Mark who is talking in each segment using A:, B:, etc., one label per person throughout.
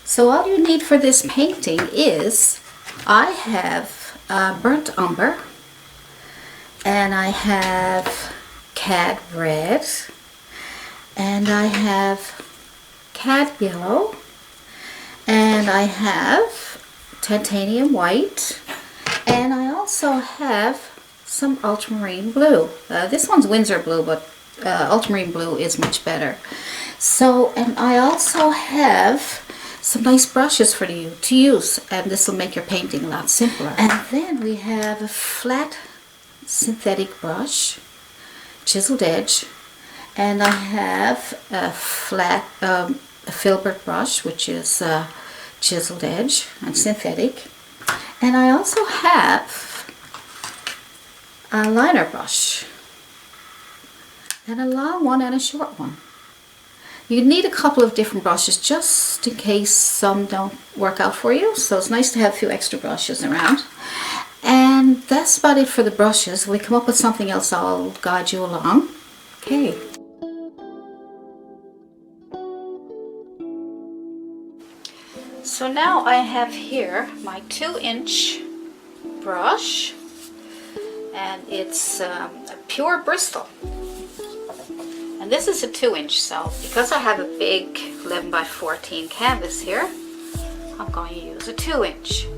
A: So all you need for this painting is, I have burnt umber, and I have cad red, and I have cad yellow, and I have titanium white, and I also have some ultramarine blue. This one's Windsor blue, but ultramarine blue is much better. So, and I also have some nice brushes for you to use, and this will make your painting a lot simpler. And then we have a flat synthetic brush, chiseled edge, and I have a flat a Filbert brush, which is chiseled edge and synthetic, and I also have a liner brush, and a long one and a short one. You need a couple of different brushes just in case some don't work out for you, so it's nice to have a few extra brushes around. And that's about it for the brushes. When we come up with something else, I'll guide you along. Okay. So now I have here my 2-inch brush, and it's a pure Bristle. And this is a 2-inch, so because I have a big 11 by 14 canvas here, I'm going to use a 2-inch.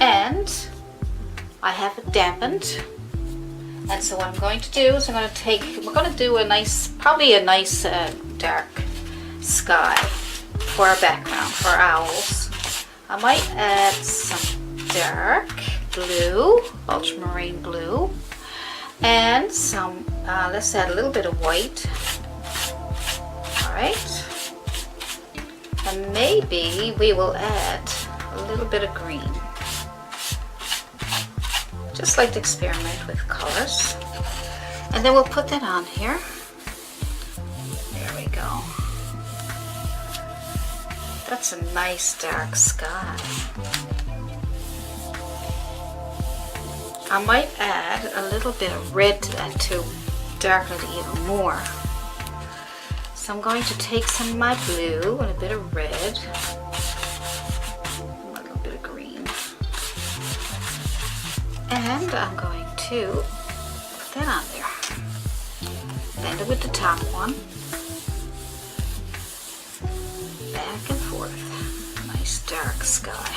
A: And I have it dampened. And so what I'm going to do is we're going to do a nice, probably a nice dark sky for our background, for our owls. I might add some dark blue, ultramarine blue, and some, let's add a little bit of white. Alright, and maybe we will add a little bit of green. Just like to experiment with colors. And then we'll put that on here. There we go. That's a nice dark sky. I might add a little bit of red to that to darken it even more. So I'm going to take some of my blue and a bit of red, a little bit of green, and I'm going to put that on there. Blend it with the top one, back and forth. Nice dark sky.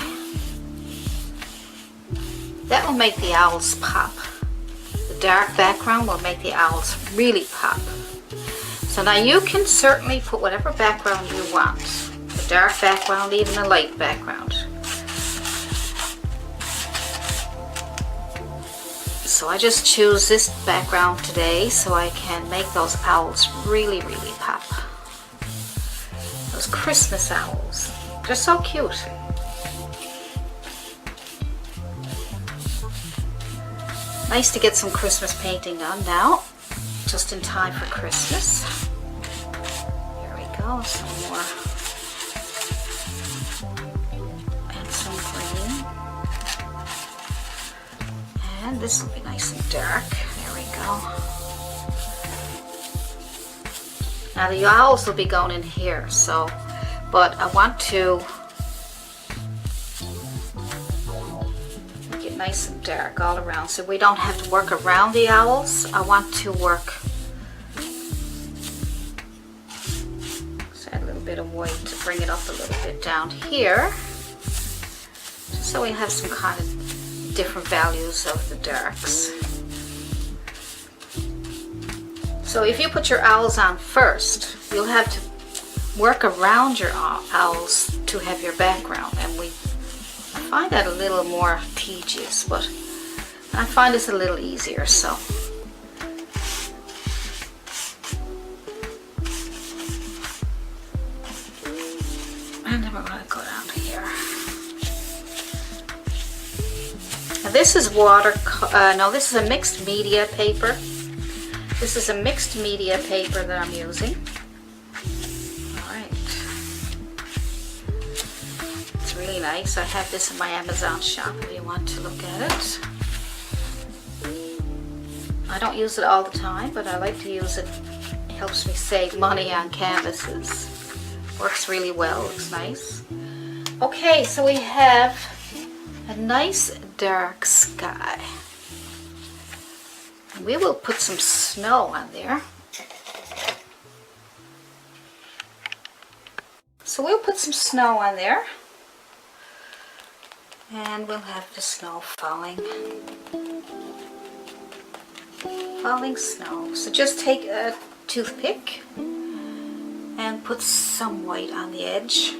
A: That will make the owls pop. The dark background will make the owls really pop. So now you can certainly put whatever background you want. A dark background, even a light background. So I just choose this background today so I can make those owls really, really pop. Those Christmas owls. They're so cute. Nice to get some Christmas painting done now, just in time for Christmas. Here we go, some more. And some green. And this will be nice and dark. There we go. Now the owls will be going in here, so, but I want to make it nice and dark all around so we don't have to work around the owls. I want to work, so add a little bit of white to bring it up a little bit down here, just so we have some kind of different values of the darks. So if you put your owls on first, you'll have to work around your owls to have your background, and I find that a little more tedious, but I find this a little easier, so. And then we're going to go down here. Now this is this is a mixed media paper. This is a mixed media paper that I'm using. Alright. It's really nice. I have this in my Amazon shop if you want to look at it. I don't use it all the time, but I like to use it. It helps me save money on canvases. Works really well, looks nice. Okay, so we have a nice dark sky. We will put some snow on there. So we'll put some snow on there. And we'll have the snow falling. Falling snow. So just take a toothpick and put some white on the edge.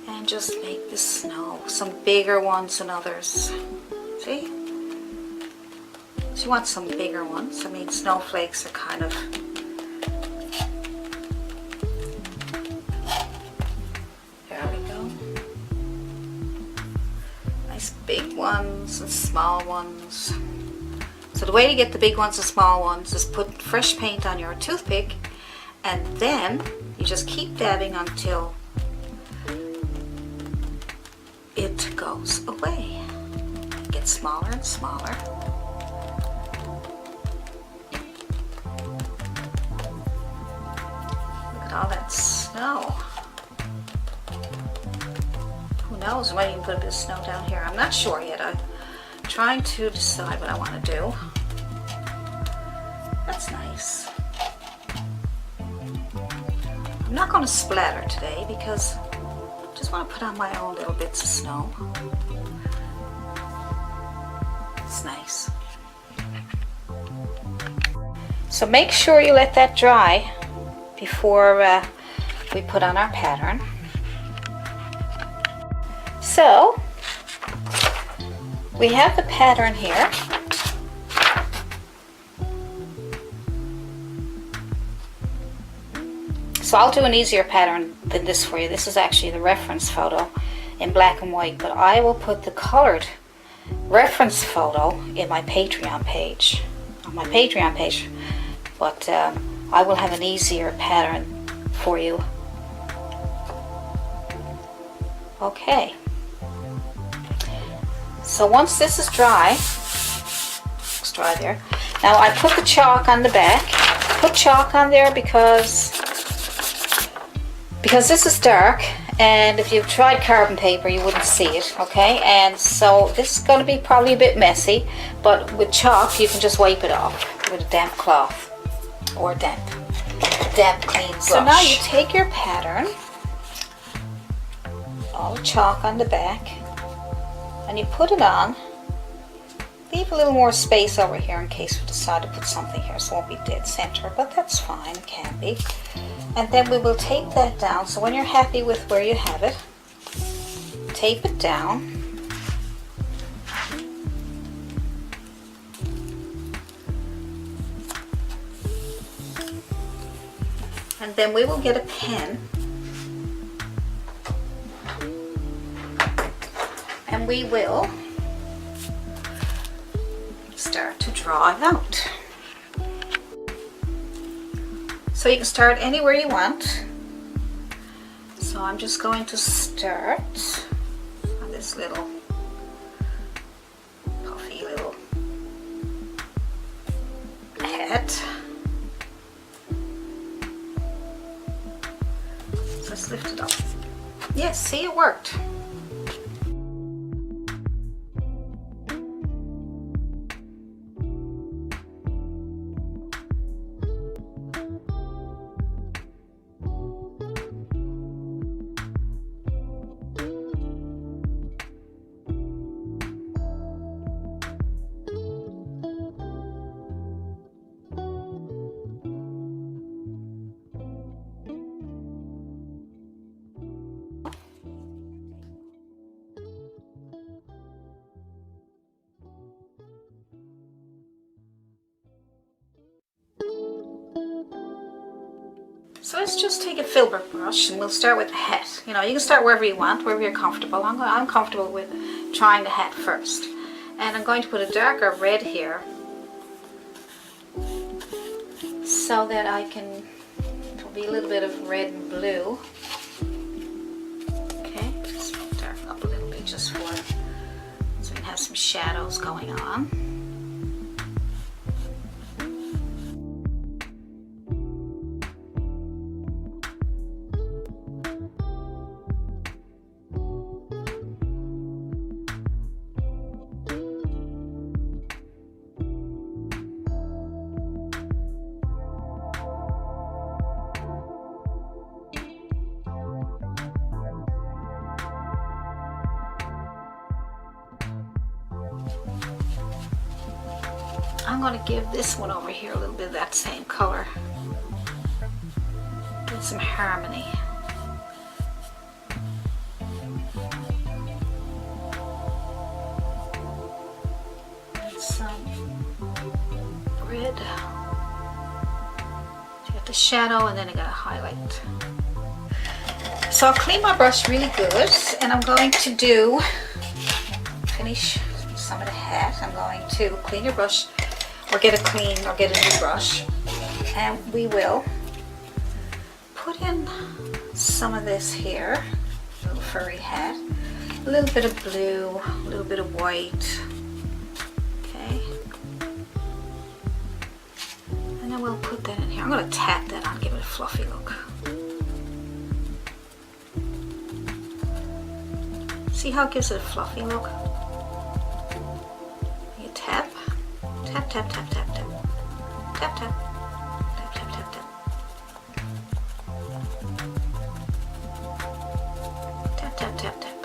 A: And just make the snow. Some bigger ones than others. See? So you want some bigger ones. I mean, snowflakes are kind of... There we go. Nice big ones and small ones. So the way to get the big ones and small ones is put fresh paint on your toothpick, and then you just keep dabbing until it goes away. It gets smaller and smaller. Look at all that snow. Who knows, I might even put a bit of snow down here. I'm not sure yet. I'm trying to decide what I want to do. That's nice. I'm not going to splatter today because I just want to put on my own little bits of snow. It's nice. So make sure you let that dry before we put on our pattern. So we have the pattern here. So I'll do an easier pattern than this for you. This is actually the reference photo in black and white, but I will put the colored reference photo in my Patreon page, on my Patreon page, but I will have an easier pattern for you. Okay. So once this is dry, it's dry there. Now I put the chalk on the back. Put chalk on there because this is dark, and if you've tried carbon paper you wouldn't see it, okay? And so this is going to be probably a bit messy, but with chalk you can just wipe it off with a damp cloth or damp clean brush. So now you take your pattern, all the chalk on the back, and you put it on. Leave a little more space over here in case we decide to put something here, so it won't be dead center, but that's fine, it can be. And then we will tape that down. So when you're happy with where you have it, tape it down. And then we will get a pen and we will start to draw it out. So you can start anywhere you want. So I'm just going to start on this little puffy little head. So let's lift it up. Yes, see, it worked. So let's just take a Filbert brush and we'll start with the hat. You know, you can start wherever you want, wherever you're comfortable. I'm comfortable with trying the hat first. And I'm going to put a darker red here so that I can, there'll be a little bit of red and blue. Okay, just darken up a little bit just for, so we can have some shadows going on. I'm going to give this one over here a little bit of that same color. Get some harmony. And some red. So you got the shadow and then I got a highlight. So I'll clean my brush really good, and I'm going to finish some of the hat. I'm going to clean your brush, or get a new brush, and we will put in some of this here, little furry hat, a little bit of blue, a little bit of white, okay, and then we'll put that in here. I'm going to tap that on, give it a fluffy look. See how it gives it a fluffy look? You tap, tap, tap, tap, tap, tap, tap, tap, tap, tap, tap, tap, tap, tap, tap, tap.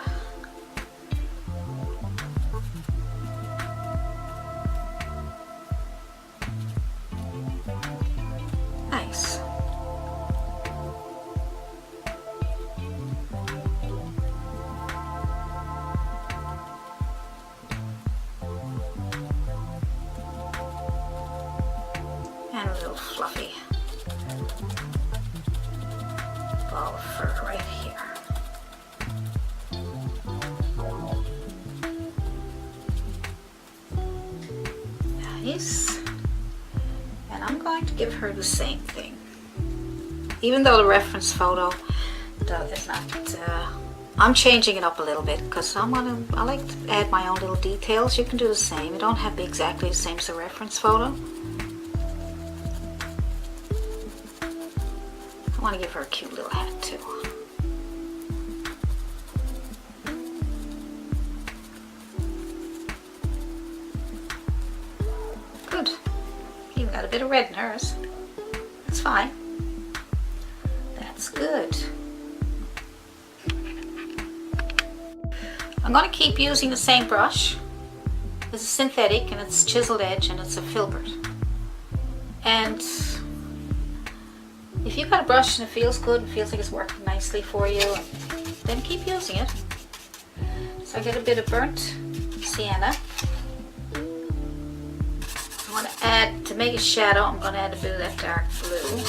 A: Nice. And a little fluffy ball of fur right here. Nice. And I'm going to give her the same thing. Even though the reference photo is not, I'm changing it up a little bit because I like to add my own little details. You can do the same. You don't have to be exactly the same as the reference photo. I want to give her a cute little hat too. Good. Even got a bit of red in hers. That's fine. That's good. I'm going to keep using the same brush. It's a synthetic and it's chiseled edge and it's a Filbert. And if you've got a brush and it feels good and feels like it's working nicely for you, then keep using it. So I get a bit of burnt sienna. I want to add, to make a shadow, I'm going to add a bit of that dark blue.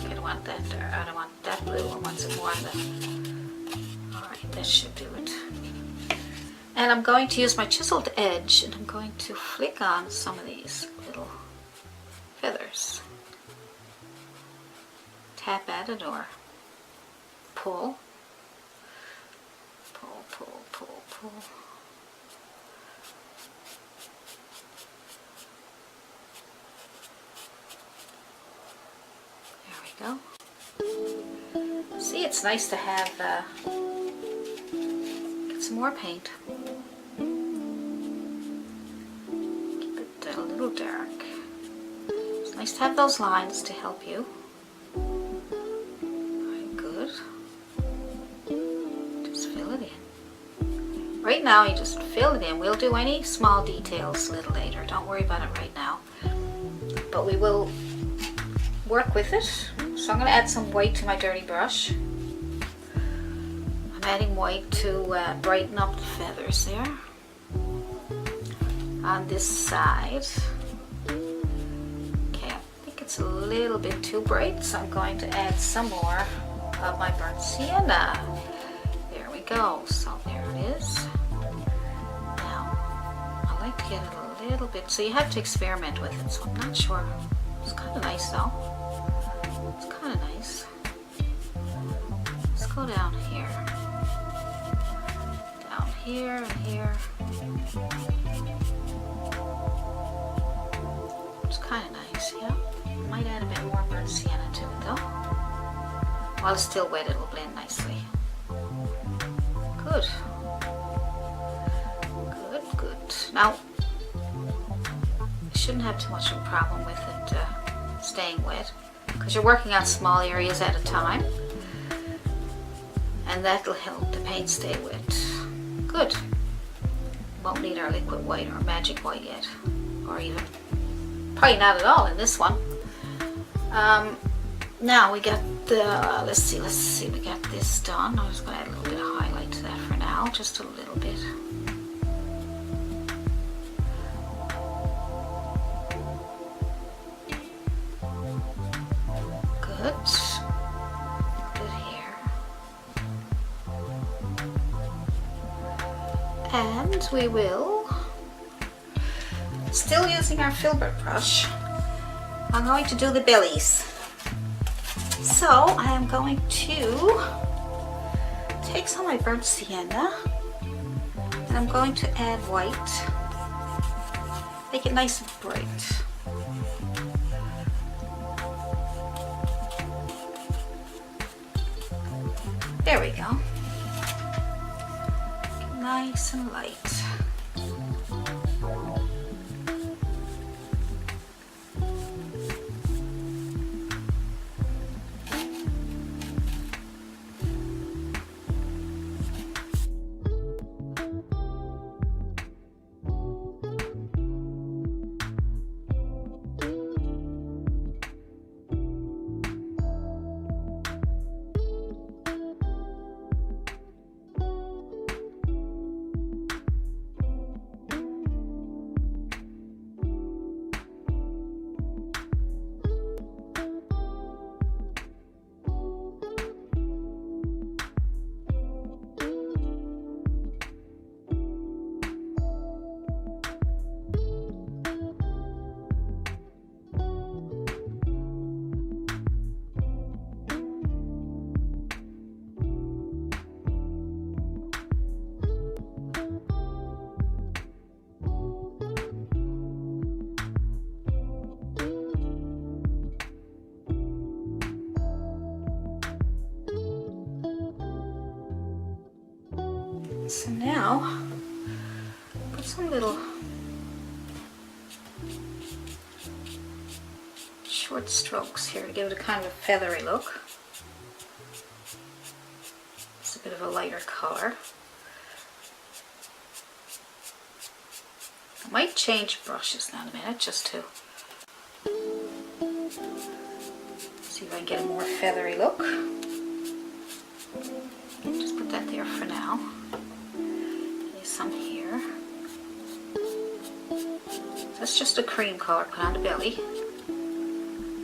A: I don't want that dark, I don't want that blue, I want some more of that. Alright, that should do it. And I'm going to use my chiseled edge and I'm going to flick on some of these little feathers. Tap at it or pull, pull, pull, pull, pull. There we go. See, it's nice to have, get some more paint. Keep it a little dark. It's nice to have those lines to help you. Right now you just fill it in. We'll do any small details a little later. Don't worry about it right now. But we will work with it. So I'm going to add some white to my dirty brush. I'm adding white to brighten up the feathers there. On this side. Okay, I think it's a little bit too bright, so I'm going to add some more of my burnt sienna. There we go. So there it is. Get it a little bit, so you have to experiment with it, so I'm not sure. It's kind of nice though. It's kind of nice. Let's go down here. Down here and here. It's kind of nice, yeah. Might add a bit more burnt sienna to it though. While it's still wet, it'll blend nicely. Good. Good, good. Now, shouldn't have too much of a problem with it staying wet because you're working on small areas at a time, and that'll help the paint stay wet. Good. Won't need our liquid white or magic white yet, or even Probably not at all in this one. Now we got the, let's see, we got this done. I'm just going to add a little bit of highlight to that for now, just a little bit. Good. Good here. And we will, still using our Filbert brush, I'm going to do the bellies. So I am going to take some of my burnt sienna and I'm going to add white, make it nice and bright. There we go. Nice and light. So now, put some little short strokes here to give it a kind of feathery look. It's a bit of a lighter color. I might change brushes now in a minute just to see if I can get a more feathery look. Just put that there for now. Some here. That's just a cream color put on the belly.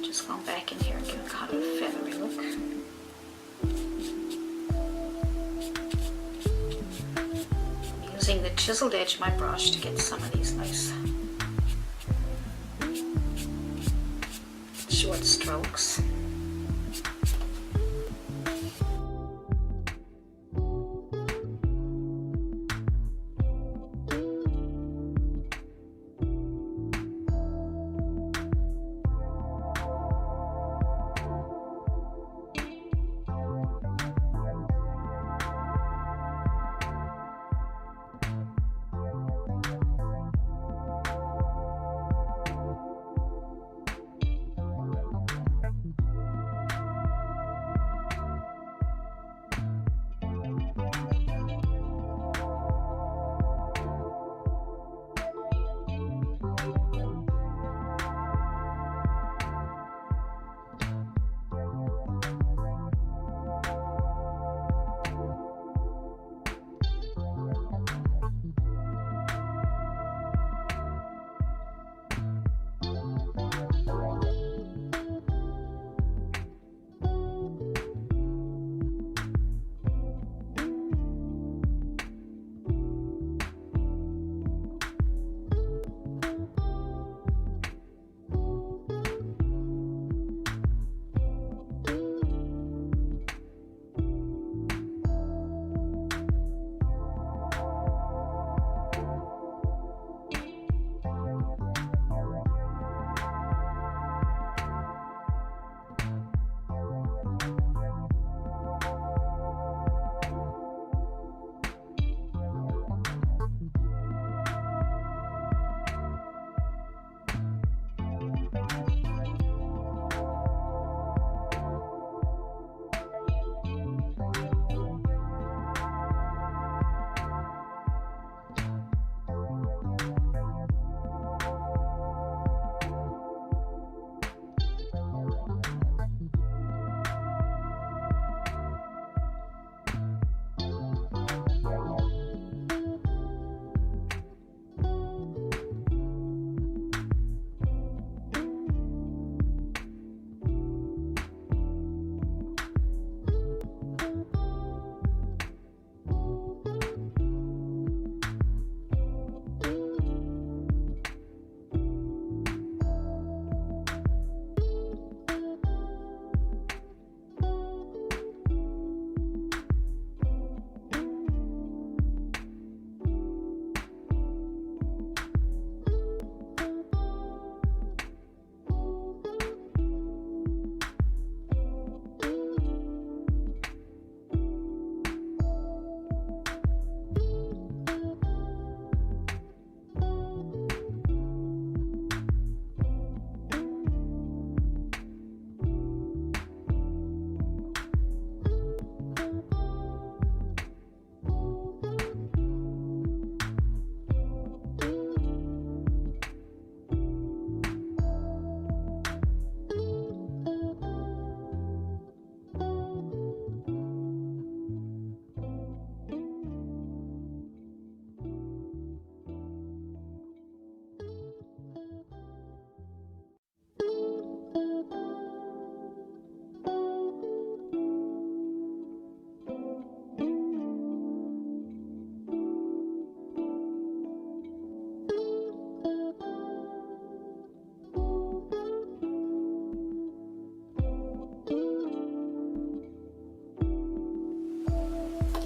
A: Just going back in here and give it kind of a feathery look. I'm using the chiseled edge of my brush to get some of these nice short strokes.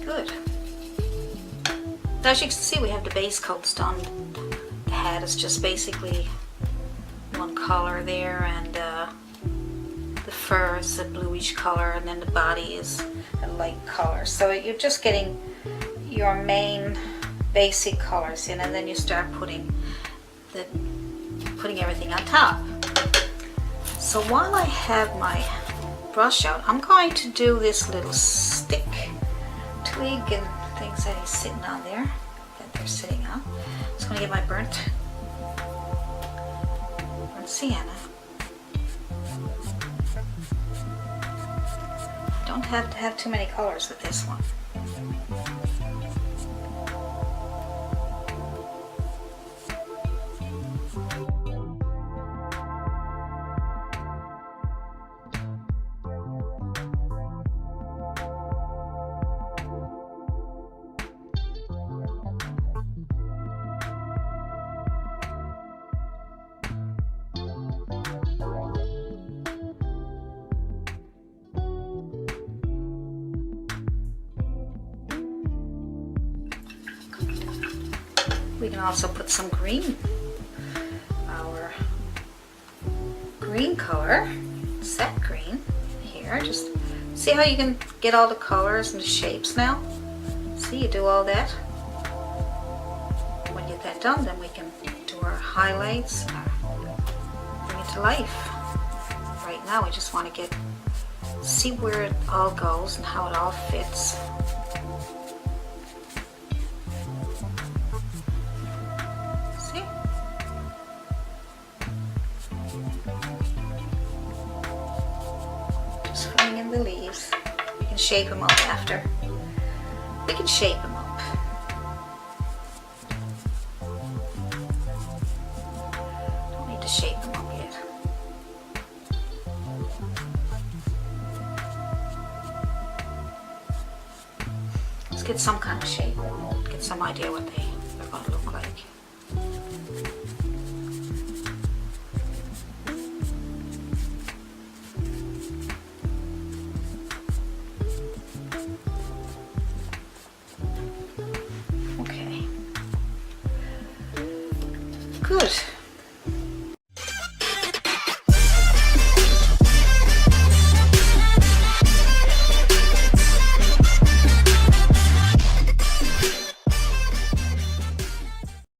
A: Good. As you can see, we have the base coats done. The hat is just basically one color there, and the fur is a bluish color, and then the body is a light color. So you're just getting your main basic colors in, and then you start putting everything on top. So while I have my brush out, I'm going to do this little stick, twig, and things that he's sitting on there, that they're sitting on. I'm just going to get my burnt sienna. Don't have to have too many colors with this one. We can also put some green, our green color, set green here. Just see how you can get all the colors and the shapes now? See, you do all that. When you get that done, then we can do our highlights, bring it to life. Right now, we just want to see where it all goes and how it all fits. The leaves. We can shape them up after. We can shape them up. Don't need to shape them up yet. Let's get some kind of shape. Get some idea what they're going to look like. Good.